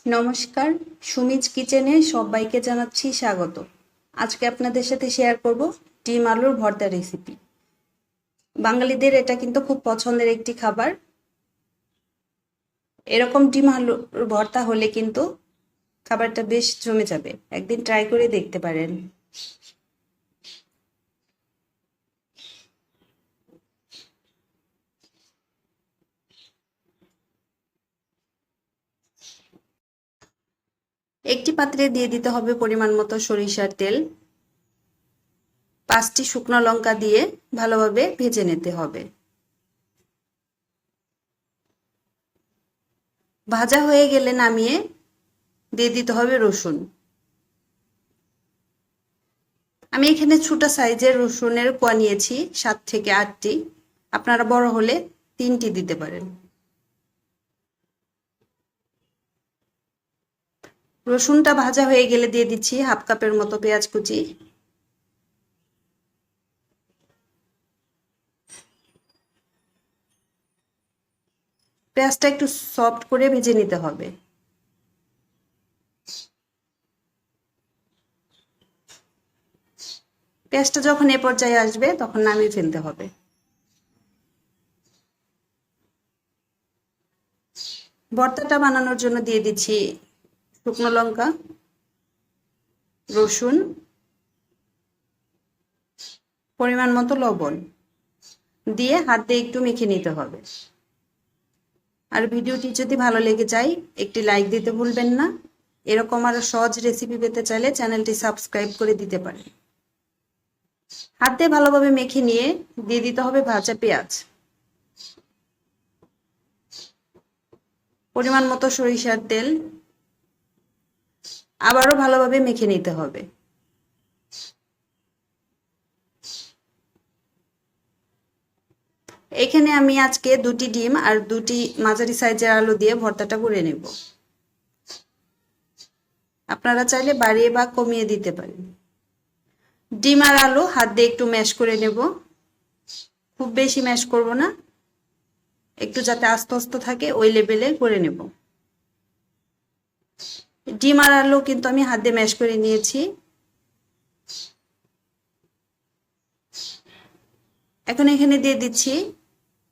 নমস্কার, সুমিজ কিচেনে সবাইকে জানাচ্ছি স্বাগত। আজকে আপনাদের সাথে শেয়ার করব ডিম আলুর ভর্তা রেসিপি। বাঙালিদের এটা কিন্তু খুব পছন্দের একটি খাবার। এরকম ডিম আলুর ভর্তা হলে কিন্তু খাবারটা বেশ জমে যাবে। একদিন ট্রাই করে দেখতে পারেন। একটি পাত্রে দিয়ে দিতে হবে পরিমাণ মতো সরিষার তেল। 5টি শুকনো লঙ্কা দিয়ে ভালোভাবে ভেজে নিতে হবে। ভাজা হয়ে গেলে নামিয়ে দিয়ে দিতে হবে রসুন। আমি এখানে ছোট সাইজের রসুনের কোয়া নিয়েছি 7 থেকে 8টি। আপনারা বড় হলে 3টি দিতে পারেন। রসুনটা ভাজা হয়ে গেলে দিয়ে দিচ্ছি হাফ কাপের মতো পেঁয়াজ কুচি। পেঁয়াজটা একটু সফট করে ভেজে নিতে হবে। পেঁয়াজটা যখন এ পর্যায়ে আসবে তখন নামিয়ে ফেলতে হবে। ভর্তাটা বানানোর জন্য দিয়ে দিচ্ছি শুকনো লঙ্কা, রসুন, পরিমাণ মতো লবণ দিয়ে হাত দিয়ে একটু মেখে নিতে হবে। আর ভিডিওটি যদি ভালো লেগে যায় একটি লাইক দিতে ভুলবেন না। এরকম আরো সহজ রেসিপি পেতে চাইলে চ্যানেলটি সাবস্ক্রাইব করে দিতে পারেন। হাত দিয়ে ভালোভাবে মেখে নিয়ে দিয়ে দিতে হবে ভাজা পেঁয়াজ, পরিমাণ মতো সরিষার তেল, আবারও ভালোভাবে মেখে নিতে হবে। এখানে আমি আজকে 2টি ডিম আর 2টি মাঝারি সাইজের আলু দিয়ে ভর্তাটা করে নেব। আপনারা চাইলে বাড়িয়ে বা কমিয়ে দিতে পারেন। ডিম আর আলু হাত দিয়ে একটু ম্যাশ করে নেব। খুব বেশি ম্যাশ করব না, একটু যাতে আস্তে আস্তে থাকে ওই লেভেলে করে নেব। ডিম আর আলু কিন্তু আমি হাত দিয়ে ম্যাশ করে নিয়েছি। এখন এখানে দিয়ে দিচ্ছি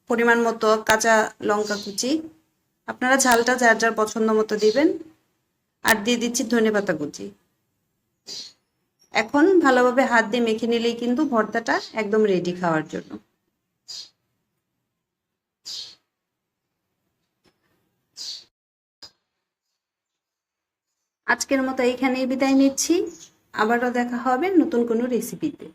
পরিমাণ মতো কাঁচা লঙ্কা কুচি। আপনারা ঝালটা যার যার পছন্দ মতো দিবেন। আর দিয়ে দিচ্ছি ধনেপাতা কুচি। এখন ভালোভাবে হাত দিয়ে মেখে নিলেই কিন্তু ভর্তাটা একদম রেডি খাওয়ার জন্য। আজকের মতো এখানেই বিদায় নিচ্ছি। আবারও দেখা হবে নতুন কোনো রেসিপিতে।